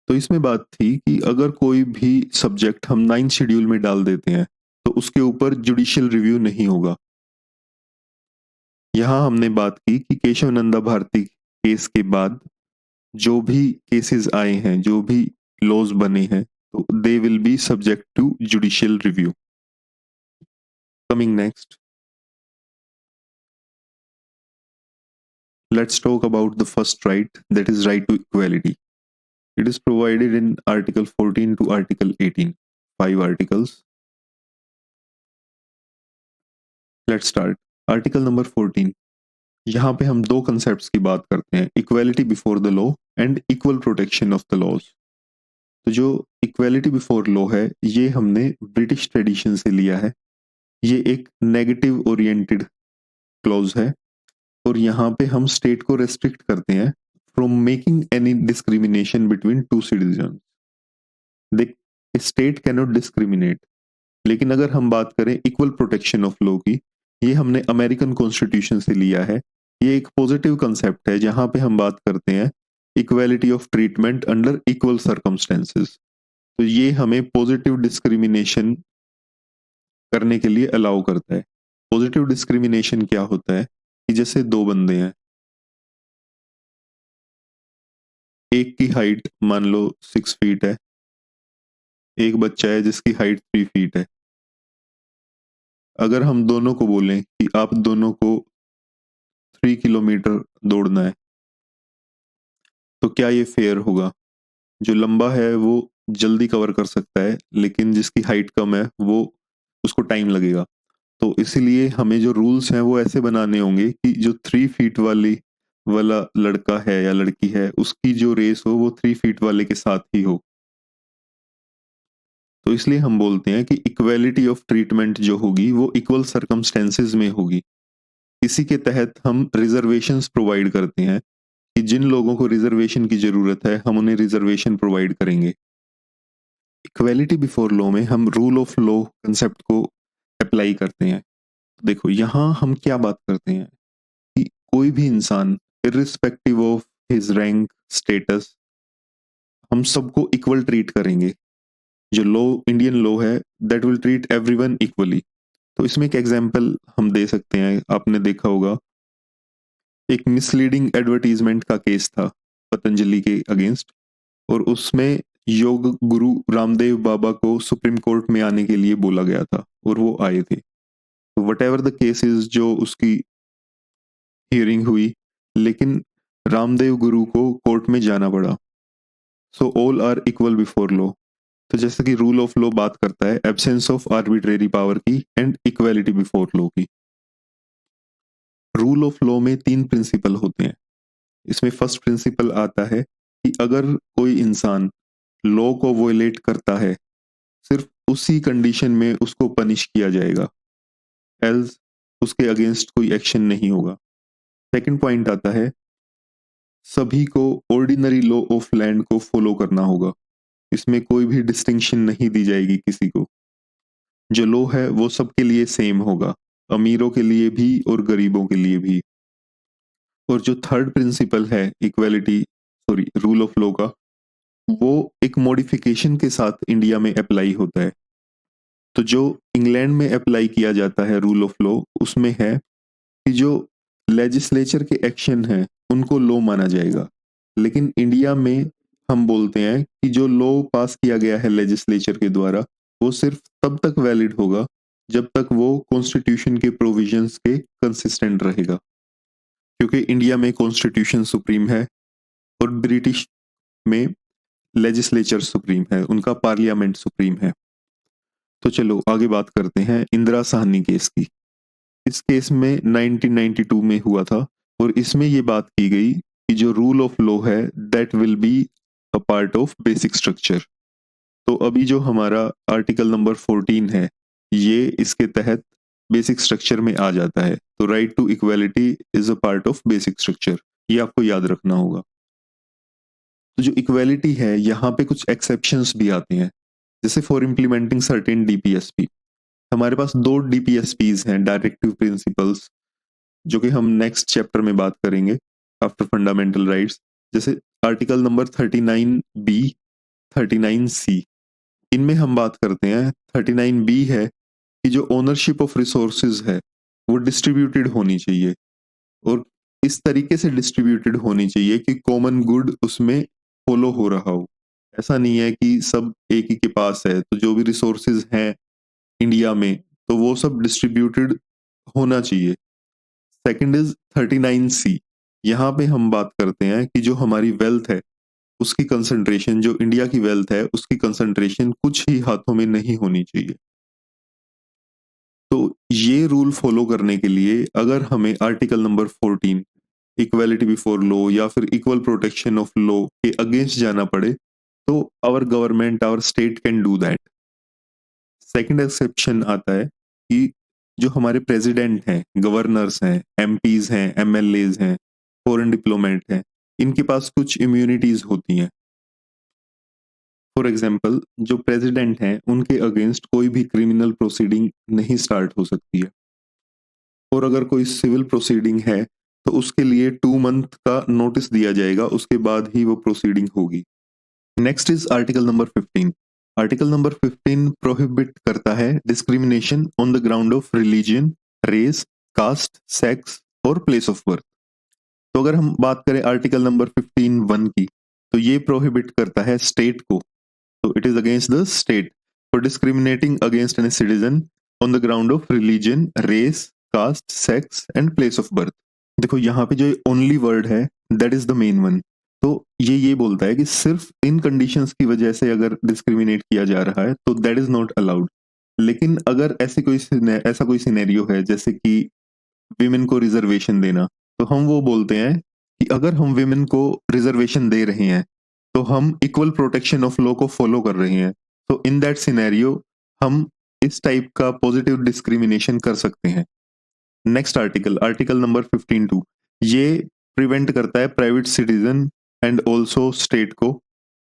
तो इसमें बात थी कि अगर कोई भी सब्जेक्ट हम 9 शेड्यूल में डाल देते हैं तो उसके ऊपर जुडिशियल रिव्यू नहीं होगा। यहां हमने बात की कि केशव नंदा भारती केस के बाद जो भी केसेस आए हैं, जो भी लॉज बने हैं, तो they will be subject to judicial review. Coming next, let's talk about the first right, that is right to equality. It is provided in Article 14 to Article 18, 5 articles. Let's start. Article number 14. यहाँ पे हम दो concepts की बात करते हैं, equality before the law and equal protection of the laws. तो जो इक्वालिटी बिफोर लॉ है, ये हमने ब्रिटिश ट्रेडिशन से लिया है। ये एक नेगेटिव ओरिएंटेड क्लॉज है और यहाँ पे हम स्टेट को रेस्ट्रिक्ट करते हैं from making any discrimination between two citizen. देख, स्टेट कैनॉट डिस्क्रिमिनेट। लेकिन अगर हम बात करें इक्वल प्रोटेक्शन ऑफ लॉ की, ये हमने अमेरिकन कॉन्स्टिट्यूशन से लिया है। ये एक पॉजिटिव कंसेप्ट है जहां पे हम बात करते हैं equality of treatment under equal circumstances. तो ये हमें पॉजिटिव डिस्क्रिमिनेशन करने के लिए अलाउ करता है। पॉजिटिव डिस्क्रिमिनेशन क्या होता है कि जैसे दो बंदे हैं, एक की हाइट मान लो 6 फीट है, एक बच्चा है जिसकी हाइट 3 फीट है। अगर हम दोनों को बोलें कि आप दोनों को 3 किलोमीटर दौड़ना है, तो क्या ये फेयर होगा? जो लंबा है वो जल्दी कवर कर सकता है, लेकिन जिसकी हाइट कम है वो उसको टाइम लगेगा। तो इसीलिए हमें जो रूल्स हैं वो ऐसे बनाने होंगे कि जो 3 फीट वाला लड़का है या लड़की है, उसकी जो रेस हो वो 3 फीट वाले के साथ ही हो। तो इसलिए हम बोलते हैं कि इक्वालिटी ऑफ ट्रीटमेंट जो होगी वो इक्वल सर्कमस्टेंसेज में होगी। इसी के तहत हम रिजर्वेशंस प्रोवाइड करते हैं कि जिन लोगों को रिजर्वेशन की जरूरत है हम उन्हें रिजर्वेशन प्रोवाइड करेंगे। इक्वालिटी बिफोर लॉ में हम रूल ऑफ लॉ कंसेप्ट को अप्लाई करते हैं। देखो, यहाँ हम क्या बात करते हैं कि कोई भी इंसान irrespective of his rank status, हम सबको इक्वल ट्रीट करेंगे। जो लॉ, इंडियन लॉ है, that will treat everyone equally. तो इसमें एक एग्जांपल हम दे सकते हैं। आपने देखा होगा एक मिसलीडिंग एडवर्टीजमेंट का केस था पतंजलि के अगेंस्ट, और उसमें योग गुरु रामदेव बाबा को सुप्रीम कोर्ट में आने के लिए बोला गया था और वो आए थे। तो वट एवर द केसेस, जो उसकी हियरिंग हुई, लेकिन रामदेव गुरु को कोर्ट में जाना पड़ा। So all are equal before law. तो जैसे कि रूल ऑफ लॉ बात करता है एब्सेंस ऑफ आर्बिट्रेरी पावर की एंड इक्वालिटी बिफोर लॉ की। रूल ऑफ लॉ में 3 प्रिंसिपल होते हैं। इसमें फर्स्ट प्रिंसिपल आता है कि अगर कोई इंसान लॉ को वोलेट करता है, सिर्फ उसी कंडीशन में उसको पनिश किया जाएगा, एल्स उसके अगेंस्ट कोई एक्शन नहीं होगा। सेकंड पॉइंट आता है सभी को ऑर्डिनरी लॉ ऑफ लैंड को फॉलो करना होगा। इसमें कोई भी डिस्टिंक्शन नहीं दी जाएगी किसी को। जो लॉ है वो सबके लिए सेम होगा, अमीरों के लिए भी और गरीबों के लिए भी। और जो थर्ड प्रिंसिपल है equality, sorry, rule of law का, वो एक मॉडिफिकेशन के साथ इंडिया में अप्लाई होता है। तो जो इंग्लैंड में अप्लाई किया जाता है रूल ऑफ लॉ, उसमें है कि जो लेजिस्लेचर के एक्शन हैं उनको लॉ माना जाएगा। लेकिन इंडिया में हम बोलते हैं कि जो लॉ पास किया गया है लेजिस्लेचर के द्वारा, वो सिर्फ तब तक वैलिड होगा जब तक वो कॉन्स्टिट्यूशन के प्रोविजंस के कंसिस्टेंट रहेगा। क्योंकि इंडिया में कॉन्स्टिट्यूशन सुप्रीम है और ब्रिटिश में लेजिस्लेचर सुप्रीम है, उनका पार्लियामेंट सुप्रीम है। तो चलो आगे बात करते हैं इंदिरा साहनी केस की। इस केस में 1992 में हुआ था और इसमें ये बात की गई कि जो रूल ऑफ लॉ है that will be a part of basic structure. तो अभी जो हमारा आर्टिकल नंबर 14 है, ये इसके तहत बेसिक स्ट्रक्चर में आ जाता है। तो right to equality is a part of basic structure, ये आपको याद रखना होगा। तो जो इक्वालिटी है, यहाँ पे कुछ एक्सेप्शंस भी आते हैं, जैसे फॉर इम्प्लीमेंटिंग सर्टेन डीपीएसपी। हमारे पास 2 DPSPs हैं, डायरेक्टिव प्रिंसिपल्स, जो कि हम नेक्स्ट चैप्टर में बात करेंगे आफ्टर फंडामेंटल राइट्स। जैसे आर्टिकल नंबर 39B, 39C, इनमें हम बात करते हैं। 39B है कि जो ओनरशिप ऑफ रिसोर्सेज है वो डिस्ट्रीब्यूटेड होनी चाहिए, और इस तरीके से डिस्ट्रीब्यूटेड होनी चाहिए कि कॉमन गुड उसमें फॉलो हो रहा हो। ऐसा नहीं है कि सब एक ही के पास है, तो जो भी रिसोर्सेज हैं इंडिया में तो वो सब डिस्ट्रीब्यूटेड होना चाहिए। Second is 39C। यहाँ पे हम बात करते हैं कि जो हमारी वेल्थ है उसकी कंसंट्रेशन, जो इंडिया की वेल्थ है उसकी कंसंट्रेशन कुछ ही हाथों में नहीं होनी चाहिए। तो ये रूल फॉलो करने के लिए अगर हमें article number 14 equality before law या फिर इक्वल प्रोटेक्शन ऑफ लॉ के अगेंस्ट जाना पड़े, तो our government, our state can do that. Second exception आता है कि जो हमारे प्रेसिडेंट हैं, गवर्नर्स हैं, एमपीज हैं, एमएलएज हैं, फॉरेन डिप्लोमेट हैं, इनके पास कुछ इम्यूनिटीज होती हैं। फॉर एग्जाम्पल, जो प्रेसिडेंट हैं उनके अगेंस्ट कोई भी क्रिमिनल प्रोसीडिंग नहीं स्टार्ट हो सकती है, और अगर कोई सिविल प्रोसीडिंग है तो उसके लिए 2 मंथ का नोटिस दिया जाएगा, उसके बाद ही वो प्रोसीडिंग होगी। Next is article number 15। Article number 15 prohibit करता है discrimination on the ground of religion, race, caste, sex और प्लेस ऑफ बर्थ। तो अगर हम बात करें आर्टिकल नंबर 15(1) की, तो ये प्रोहिबिट करता है स्टेट को, तो it is against the state for discriminating against any citizen on the ground of religion, race, caste, sex and place of birth. देखो यहाँ पे जो ओनली वर्ड है that is the main one. तो ये बोलता है कि सिर्फ इन कंडीशंस की वजह से अगर डिस्क्रिमिनेट किया जा रहा है तो दैट इज नॉट अलाउड। लेकिन अगर ऐसा कोई सिनेरियो है जैसे कि विमेन को रिजर्वेशन देना, तो हम वो बोलते हैं कि अगर हम विमेन को रिजर्वेशन दे रहे हैं तो हम इक्वल प्रोटेक्शन ऑफ लॉ को फॉलो कर रहे हैं। तो इन दैट सिनेरियो हम इस टाइप का पॉजिटिव डिस्क्रिमिनेशन कर सकते हैं। नेक्स्ट आर्टिकल, आर्टिकल नंबर 15(2), ये प्रिवेंट करता है private citizen and also state को,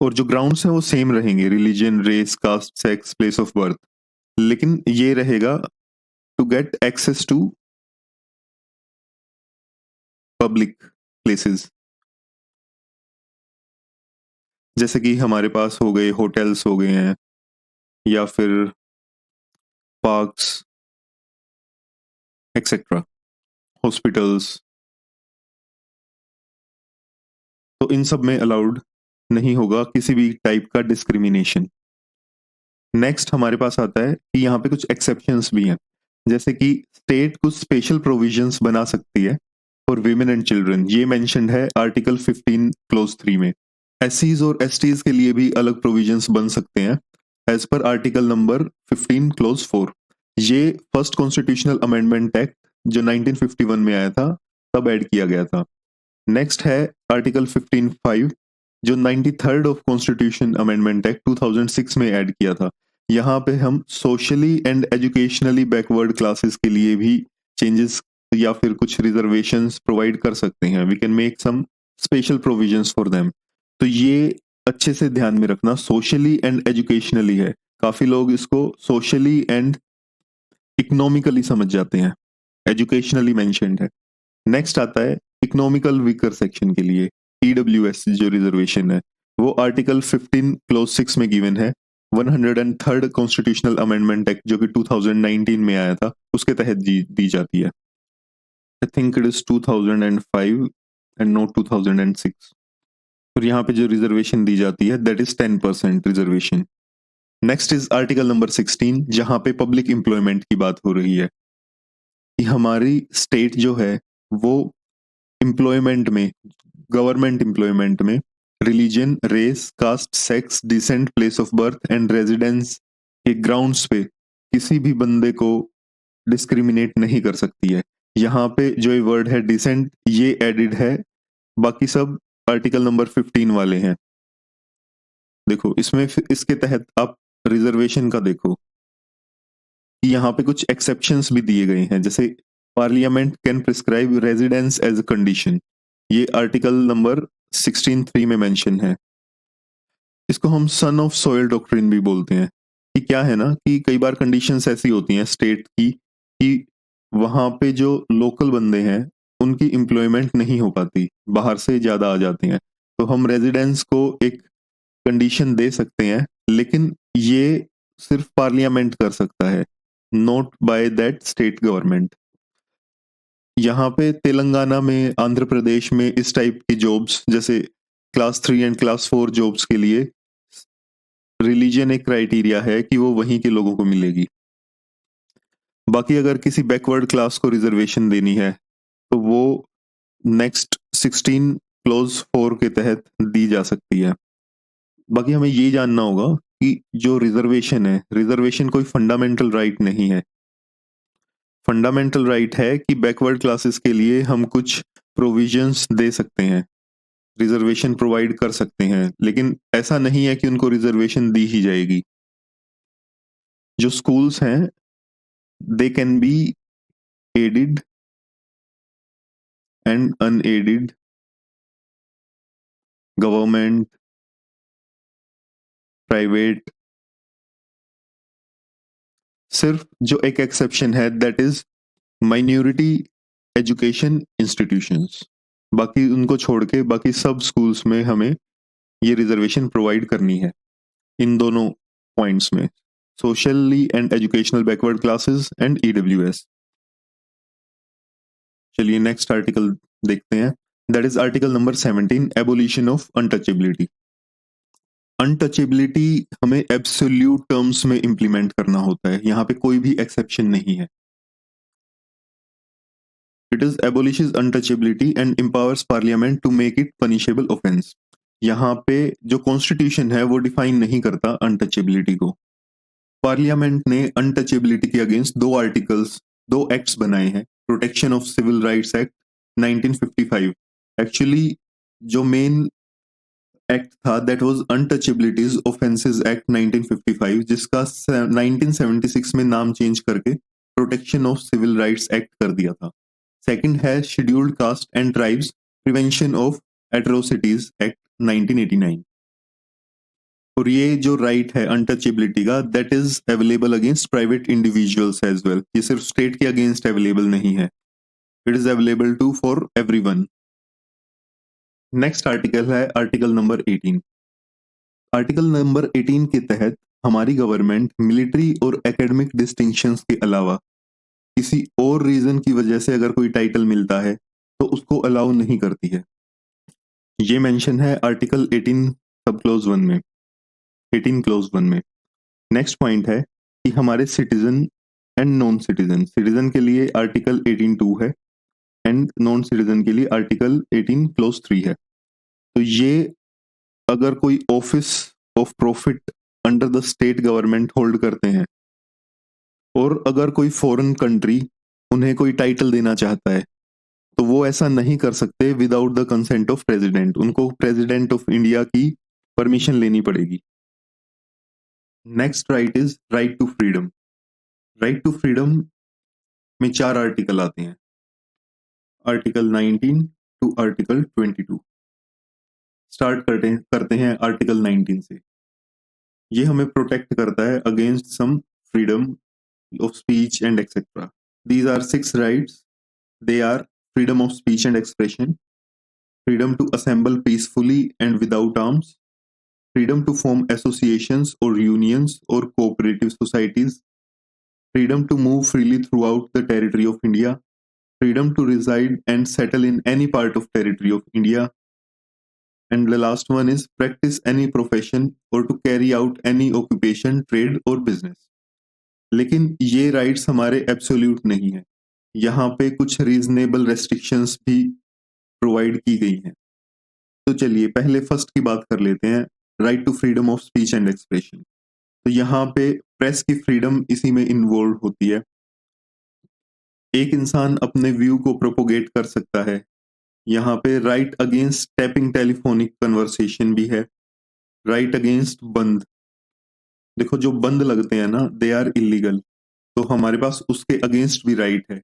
और जो ग्राउंड्स हैं वो सेम रहेंगे, religion, race, caste, sex, place of birth, लेकिन ये रहेगा to get access to public places, जैसे कि हमारे पास हो गए होटल्स हो गए हैं या फिर पार्क्स एक्सेट्रा, हॉस्पिटल्स, तो इन सब में अलाउड नहीं होगा किसी भी टाइप का डिस्क्रिमिनेशन। नेक्स्ट हमारे पास आता है कि यहाँ पे कुछ एक्सेप्शंस भी हैं, जैसे कि स्टेट कुछ स्पेशल प्रोविजंस बना सकती है फॉर विमेन एंड चिल्ड्रन, ये मेंशन्ड है आर्टिकल 15 क्लोज 3 में। एससीज और एसटीज के लिए भी अलग प्रोविजंस बन सकते हैं as per article number 15 close 4। ये फर्स्ट कॉन्स्टिट्यूशनल अमेंडमेंट एक्ट जो 1951 में आया था तब ऐड किया गया था। नेक्स्ट है आर्टिकल 15(5) जो 93rd of constitution amendment act 2006 में ऐड किया था। यहाँ पे हम socially and educationally backward classes के लिए भी चेंजेस या फिर कुछ रिजर्वेशंस प्रोवाइड कर सकते हैं। We can make some special provisions for them. तो ये अच्छे से ध्यान में रखना, सोशली एंड एजुकेशनली है, काफी लोग इसको सोशली एंड इकोनॉमिकली समझ जाते हैं, एजुकेशनली मेंशन्ड है। नेक्स्ट आता है इकोनॉमिकल वीकर सेक्शन के लिए ईडब्ल्यूएस जो रिजर्वेशन है, वो आर्टिकल 15 क्लोज 6 में गिवन है। 103rd कॉन्स्टिट्यूशनल अमेंडमेंट एक्ट जो कि 2019 में आया था उसके तहत दी जाती है। I think it is 2005 and not 2006। और यहाँ पे जो रिजर्वेशन दी जाती है that is 10% reservation. Next is article number 16 जहां पे पब्लिक एम्प्लॉयमेंट की बात हो रही है कि हमारी स्टेट जो है वो एम्प्लॉयमेंट में, गवर्नमेंट एम्प्लॉयमेंट में religion, race, caste, sex, descent, place of birth and residence के ग्राउंड्स पे किसी भी बंदे को डिस्क्रिमिनेट नहीं कर सकती है। यहाँ पे जो ये वर्ड है डिसेंट ये एडिड है, बाकी सब आर्टिकल नंबर 15 वाले हैं। देखो इसमें इसके तहत आप रिजर्वेशन का देखो, यहाँ पे कुछ एक्सेप्शंस भी दिए गए हैं, जैसे parliament can prescribe residence as a condition, ये आर्टिकल नंबर 16(3) में मेंशन है। इसको हम सन ऑफ सॉइल डॉक्ट्रिन भी बोलते हैं कि क्या है ना कि कई बार कंडीशंस ऐसी होती हैं स्टेट की कि वहां पे जो लोकल बंदे हैं उनकी एम्प्लॉयमेंट नहीं हो पाती, बाहर से ज्यादा आ जाते हैं, तो हम रेजिडेंस को एक कंडीशन दे सकते हैं, लेकिन ये सिर्फ पार्लियामेंट कर सकता है, not by that state government. यहाँ पे तेलंगाना में, आंध्र प्रदेश में इस टाइप की जॉब्स जैसे क्लास 3 एंड क्लास 4 जॉब्स के लिए रिलीजन एक क्राइटेरिया है कि वो वहीं के लोगों को मिलेगी। बाकी अगर किसी बैकवर्ड क्लास को रिजर्वेशन देनी है तो वो नेक्स्ट 16 क्लोज 4 के तहत दी जा सकती है। बाकी हमें ये जानना होगा कि जो रिजर्वेशन है, रिजर्वेशन कोई फंडामेंटल राइट नहीं है। फंडामेंटल राइट है कि बैकवर्ड क्लासेस के लिए हम कुछ प्रोविजंस दे सकते हैं, रिजर्वेशन प्रोवाइड कर सकते हैं, लेकिन ऐसा नहीं है कि उनको रिजर्वेशन दी ही जाएगी। जो स्कूल्स हैं they can be aided and unaided, government, private. सिर्फ जो एक एक्सेप्शन है that is minority education institutions, बाकी उनको छोड़ के बाकी सब स्कूल्स में हमें ये रिजर्वेशन प्रोवाइड करनी है इन दोनों पॉइंट्स में, socially and educational backward classes and EWS. चलिए नेक्स्ट आर्टिकल देखते हैं, that is article number 17, abolition of untouchability. Untouchability हमें एब्सोल्यूट टर्म्स में इंप्लीमेंट करना होता है, यहाँ पे कोई भी एक्सेप्शन नहीं है। It is abolishes untouchability and empowers parliament to make it punishable offence. यहाँ पे जो कॉन्स्टिट्यूशन है वो डिफाइन नहीं करता अनटचेबिलिटी को। पार्लियामेंट ने अनटचेबिलिटी के अगेंस्ट दो आर्टिकल्स, दो एक्ट्स बनाए हैं। Protection of civil rights act 1955, actually जो मेन एक्ट था that was untouchabilities offences act 1955, जिसका 1976 में नाम चेंज करके protection of civil rights act कर दिया था। सेकंड है scheduled caste and tribes prevention of atrocities act 1989। और ये जो राइट है अनटचेबिलिटी का that is available against private individuals as well, ये सिर्फ स्टेट के अगेंस्ट अवेलेबल नहीं है, it is available to for everyone. Next article है आर्टिकल नंबर 18। आर्टिकल नंबर 18 के तहत हमारी गवर्नमेंट मिलिट्री और एकेडमिक डिस्टिंक्शंस के अलावा किसी और रीजन की वजह से अगर कोई टाइटल मिलता है तो उसको अलाउ नहीं करती है। ये मेंशन है आर्टिकल 18 सब क्लोज 1 में, 18 क्लोज 1 में। नेक्स्ट पॉइंट है कि हमारे citizen and non citizen, citizen के लिए आर्टिकल 18(2) है एंड नॉन सिटीजन के लिए आर्टिकल 18 क्लोज 3 है। तो ये अगर कोई office of profit under the state government hold करते हैं और अगर कोई फॉरेन कंट्री उन्हें कोई टाइटल देना चाहता है तो वो ऐसा नहीं कर सकते without the consent of president, उनको प्रेसिडेंट ऑफ इंडिया की परमिशन लेनी पड़ेगी। Next right is right to freedom. Right to freedom में 4 आर्टिकल आते हैं, आर्टिकल 19 टू आर्टिकल 22। स्टार्ट करते हैं आर्टिकल 19 से। ये हमें प्रोटेक्ट करता है against some freedom of speech and etcetera. These are 6 rights, they are freedom of speech and expression, freedom to assemble peacefully and without arms, freedom to form associations or unions or cooperative societies, freedom to move freely throughout the territory of India, freedom to reside and settle in any part of territory of India, and the last one is practice any profession or to carry out any occupation, trade or business. लेकिन ये rights हमारे absolute नहीं है, यहाँ पे कुछ reasonable restrictions भी provide की गई हैं। तो चलिए पहले फर्स्ट की बात कर लेते हैं, right to freedom of speech and expression. तो यहाँ पे प्रेस की फ्रीडम इसी में इन्वॉल्व होती है। एक इंसान अपने व्यू को प्रोपोगेट कर सकता है। यहाँ पे right against tapping telephonic conversation भी है, राइट अगेंस्ट बंद। देखो जो बंद लगते हैं ना दे आर इलीगल, तो हमारे पास उसके अगेंस्ट भी राइट है।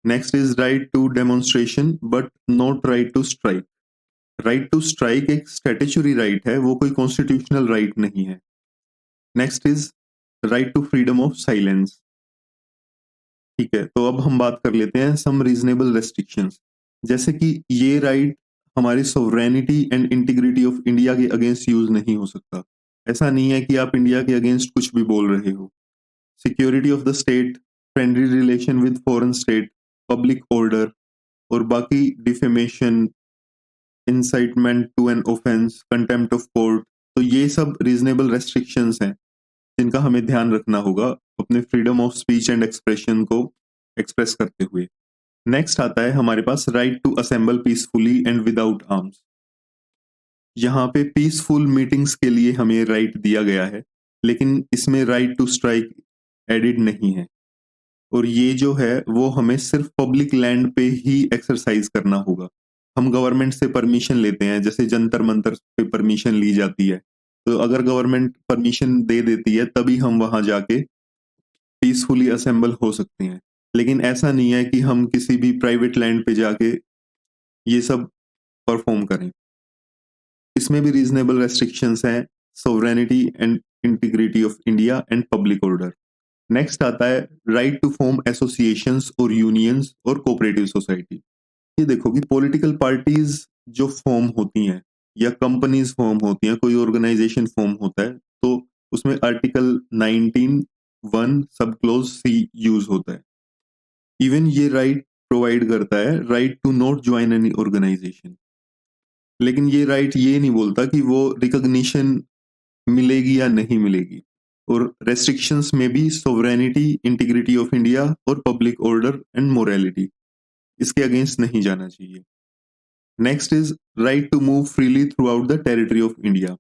Next is right to demonstration but not right to strike. Right to strike एक स्टैट्यूटरी राइट है, वो कोई कॉन्स्टिट्यूशनल राइट नहीं है। Next is right to freedom of silence. ठीक है, तो अब हम बात कर लेते हैं सम रीजनेबल रेस्ट्रिक्शंस, जैसे कि ये राइट हमारी sovereignty and integrity of India के अगेंस्ट यूज नहीं हो सकता। ऐसा नहीं है कि आप इंडिया के अगेंस्ट कुछ भी बोल रहे हो। Security of the state, friendly relation with foreign state, public order और बाकी defamation, incitement to an offence, contempt of court, तो ये सब रीजनेबल रेस्ट्रिक्शंस हैं। जिनका हमें ध्यान रखना होगा अपने freedom of speech and expression को एक्सप्रेस करते हुए। नेक्स्ट आता है हमारे पास right to assemble peacefully and without arms. यहाँ पे पीसफुल मीटिंग्स के लिए हमें राइट दिया गया है, लेकिन इसमें राइट टू स्ट्राइक एडिड नहीं है। और ये जो है वो हमें सिर्फ पब्लिक लैंड पे ही एक्सरसाइज करना होगा। हम गवर्नमेंट से परमिशन लेते हैं, जैसे जंतर मंतर पे परमिशन ली जाती है, तो अगर गवर्नमेंट परमिशन दे देती है तभी हम वहां जाके पीसफुली असेंबल हो सकते हैं। लेकिन ऐसा नहीं है कि हम किसी भी प्राइवेट लैंड पे जाके ये सब परफॉर्म करें। इसमें भी रीजनेबल रेस्ट्रिक्शंस हैं, sovereignty and integrity of India and public order. Next आता है राइट टू फॉर्म एसोसिएशंस और यूनियंस और कोऑपरेटिव सोसाइटी। ये देखो कि पॉलिटिकल पार्टीज जो फॉर्म होती हैं या कंपनीज फॉर्म होती हैं, कोई ऑर्गेनाइजेशन फॉर्म होता है, तो उसमें आर्टिकल 19(1) सब क्लोज सी यूज होता है। इवन ये राइट प्रोवाइड करता है right to not join any organisation. लेकिन ये राइट ये नहीं बोलता कि वो रिकॉग्निशन मिलेगी या नहीं मिलेगी। और रेस्ट्रिक्शंस में भी सोवरेनिटी, इंटीग्रिटी ऑफ इंडिया और पब्लिक ऑर्डर एंड मोरालिटी, इसके अगेंस्ट नहीं जाना चाहिए। Next is right to move freely throughout the territory of India.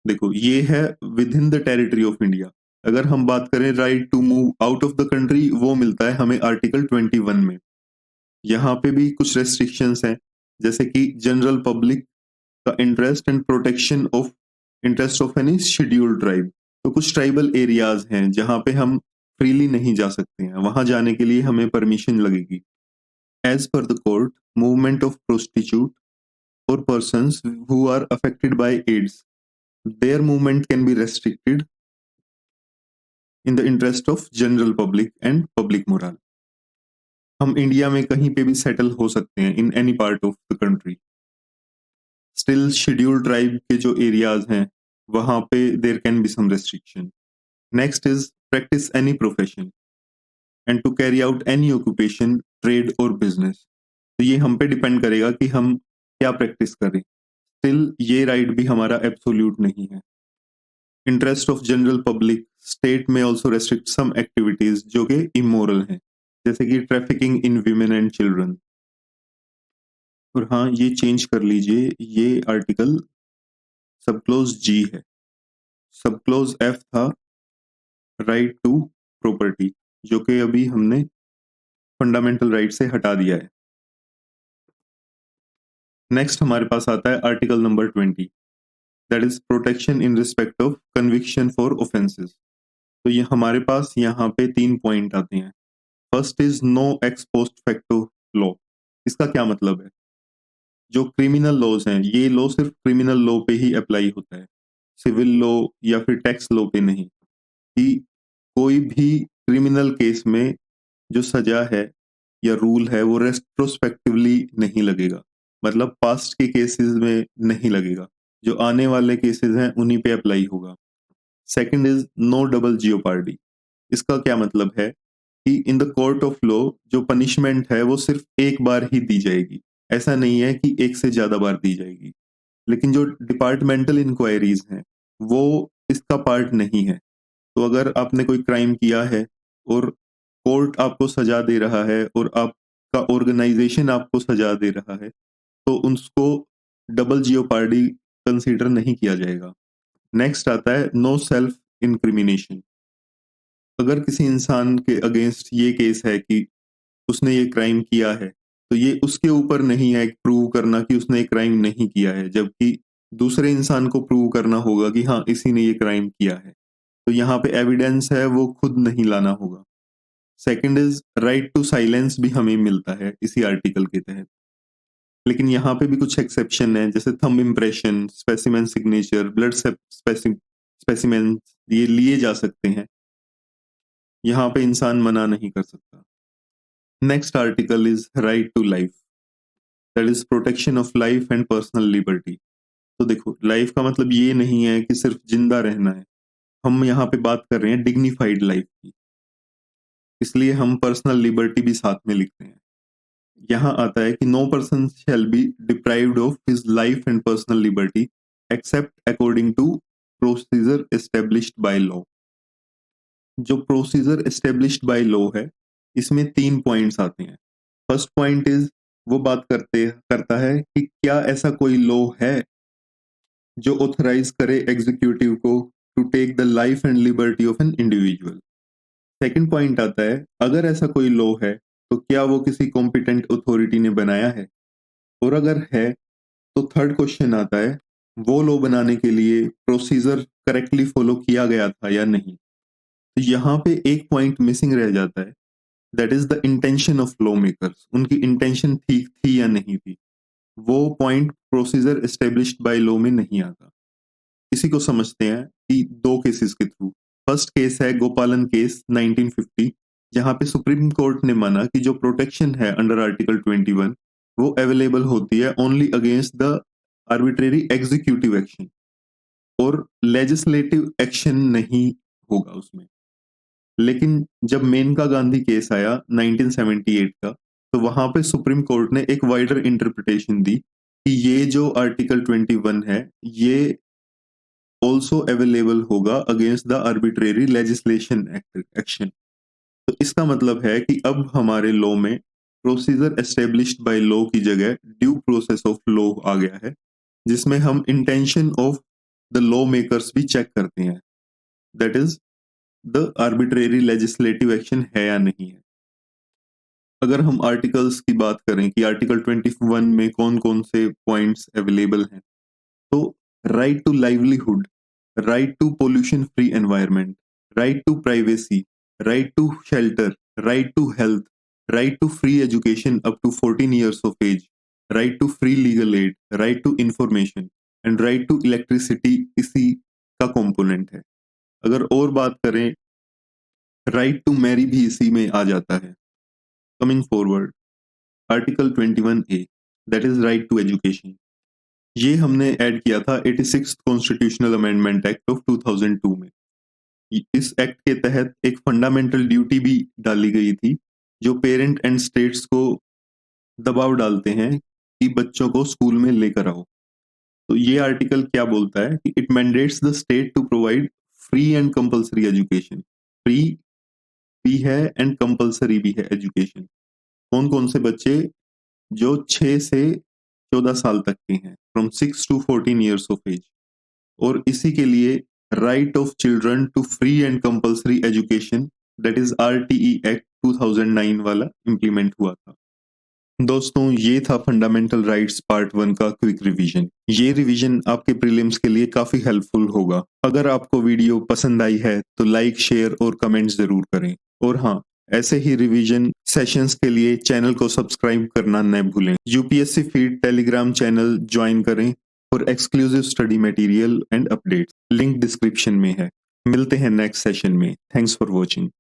देखो ये है within the territory of India. अगर हम बात करें right to move out of the country, वो मिलता है हमें आर्टिकल 21 में। यहाँ पे भी कुछ रेस्ट्रिक्शंस हैं, जैसे कि जनरल पब्लिक का interest and protection of interest of any scheduled tribe. तो कुछ ट्राइबल एरियाज हैं जहाँ पे हम फ्रीली नहीं जा सकते हैं, वहां जाने के लिए हमें परमिशन लगेगी। As per the court, movement of prostitute और persons who are affected by AIDS, their movement can be restricted in the interest of general public and public morale। हम इंडिया में कहीं पे भी सेटल हो सकते हैं in any part of the country. Still scheduled tribe के जो एरियाज हैं वहां पे there can be some restriction. Next is practice any profession and to carry out any occupation, trade और बिजनेस। तो ये हम पे डिपेंड करेगा कि हम क्या प्रैक्टिस करें। स्टिल ये राइट भी हमारा एब्सोल्यूट नहीं है। Interest of general public, state में ऑल्सो रेस्ट्रिक्ट सम एक्टिविटीज जो कि इमोरल हैं, जैसे कि trafficking in women and children. और हाँ, ये चेंज कर लीजिए, ये आर्टिकल सब क्लोज जी है। सब क्लोज एफ था राइट टू प्रॉपर्टी, जो कि अभी हमने फंडामेंटल राइट से हटा दिया है। नेक्स्ट हमारे पास आता है article number 20, that is protection in respect of conviction for offences. तो ये हमारे पास यहाँ पे 3 पॉइंट आते हैं। First is no ex post facto law. इसका क्या मतलब है? जो क्रिमिनल लॉज हैं, ये लॉ सिर्फ क्रिमिनल लॉ पे ही अप्लाई होता है, सिविल लॉ या फिर टैक्स लॉ पे नहीं। कि कोई भी क्रिमिनल केस में जो सजा है या रूल है वो रेट्रोस्पेक्टिवली नहीं लगेगा, मतलब पास्ट के केसेस में नहीं लगेगा, जो आने वाले केसेस हैं उन्हीं पे अप्लाई होगा। Second is no double jeopardy. इसका क्या मतलब है कि in the court of law जो पनिशमेंट है वो सिर्फ एक बार ही दी जाएगी, ऐसा नहीं है कि एक से ज्यादा बार दी जाएगी। लेकिन जो डिपार्टमेंटल इंक्वायरीज हैं वो इसका पार्ट नहीं है। तो अगर आपने कोई क्राइम किया है और कोर्ट आपको सजा दे रहा है और आपका ऑर्गेनाइजेशन आपको सजा दे रहा है, तो उसको डबल जियोपार्डी कंसीडर नहीं किया जाएगा। नेक्स्ट आता है नो सेल्फ इंक्रिमिनेशन। अगर किसी इंसान के अगेंस्ट ये केस है कि उसने ये क्राइम किया है, तो ये उसके ऊपर नहीं है प्रूव करना कि उसने क्राइम नहीं किया है, जबकि दूसरे इंसान को प्रूव करना होगा कि हाँ इसी ने ये क्राइम किया है। तो यहाँ पे एविडेंस है वो खुद नहीं लाना होगा। Second is right to silence भी हमें मिलता है इसी आर्टिकल के तहत। लेकिन यहाँ पे भी कुछ एक्सेप्शन है, जैसे thumb impression, specimen signature, blood specimen ये लिए जा सकते हैं, यहाँ पे इंसान मना नहीं कर सकता। Next article is right to life, that is protection of life and personal liberty. तो देखो लाइफ का मतलब ये नहीं है कि सिर्फ जिंदा रहना है, हम यहाँ पे बात कर रहे हैं डिग्निफाइड लाइफ की, इसलिए हम पर्सनल लिबर्टी भी साथ में लिखते हैं। यहाँ आता है कि no person shall be deprived of his life and personal liberty except according to procedure established by law. जो प्रोसीजर एस्टेब्लिश्ड बाय लॉ है, इसमें 3 पॉइंट्स आते हैं। फर्स्ट पॉइंट इज वो बात करता है कि क्या ऐसा कोई लॉ है जो ऑथराइज करे एग्जीक्यूटिव को to take the life and liberty of an individual. Second point आता है, अगर ऐसा कोई लॉ है तो क्या वो किसी कॉम्पिटेंट अथॉरिटी ने बनाया है, और अगर है तो थर्ड क्वेश्चन आता है, वो लॉ बनाने के लिए प्रोसीजर करेक्टली फॉलो किया गया था या नहीं। तो यहाँ पे एक पॉइंट मिसिंग रह जाता है, that is the intention of law makers. उनकी इंटेंशन ठीक थी या नहीं थी, वो point procedure established by law में नहीं आता। इसी को समझते हैं कि दो केसेस के थ्रू। फर्स्ट केस है गोपालन केस 1950, जहां पे सुप्रीम कोर्ट ने माना कि जो प्रोटेक्शन है अंडर आर्टिकल 21 वो अवेलेबल होती है only against the arbitrary executive action, और लेजिस्लेटिव एक्शन नहीं होगा उसमें। लेकिन जब मेनका गांधी केस आया 1978 का, तो वहां पे सुप्रीम कोर्ट ने एक वाइडर इंटरप्रिटेशन दी कि ये जो आर्टिकल 21 है ये ऑल्सो अवेलेबल होगा against the arbitrary legislation action. तो इसका मतलब है कि अब हमारे लॉ में प्रोसीजर एस्टेब्लिश्ड बाय लॉ की जगह ड्यू प्रोसेस ऑफ लॉ आ गया है, जिसमें हम intention of the law makers भी चेक करते हैं, that is the arbitrary legislative action है या नहीं है। अगर हम आर्टिकल्स की बात करें कि आर्टिकल 21 में कौन कौन से पॉइंट्स अवेलेबल हैं, तो right to livelihood, right to pollution free environment, right to privacy, right to shelter, right to health, right to free education up to 14 years of age, right to free legal aid, right to information and right to electricity इसी का component है। अगर और बात करें, right to marry भी इसी में आ जाता है। Coming forward, article 21A, that is right to education, ये हमने ऐड किया था 86 कॉन्स्टिट्यूशनल अमेंडमेंट एक्ट ऑफ 2002 में। इस एक्ट के तहत एक फंडामेंटल ड्यूटी भी डाली गई थी, जो पेरेंट एंड स्टेट्स को दबाव डालते हैं कि बच्चों को स्कूल में लेकर आओ। तो ये आर्टिकल क्या बोलता है कि it mandates the state to provide free and compulsory education. Free भी है एंड कंपल्सरी भी है एजुकेशन। कौन कौन से बच्चे? जो 6 से 14 साल तक के हैं, from 6 to 14 years of age। और इसी के लिए right of children to free and compulsory education, that is RTE act 2009 वाला इम्प्लीमेंट हुआ था। दोस्तों, ये था फंडामेंटल राइट्स पार्ट 1 का क्विक रिवीजन। ये रिवीजन आपके प्रीलिम्स के लिए काफी हेल्पफुल होगा। अगर आपको वीडियो पसंद आई है तो लाइक, शेयर और कमेंट जरूर करें। और हाँ, ऐसे ही रिवीजन सेशंस के लिए चैनल को सब्सक्राइब करना न भूलें। UPSC feed Telegram channel join करें और exclusive study material and updates link description में है। मिलते हैं नेक्स्ट सेशन में। Thanks for watching.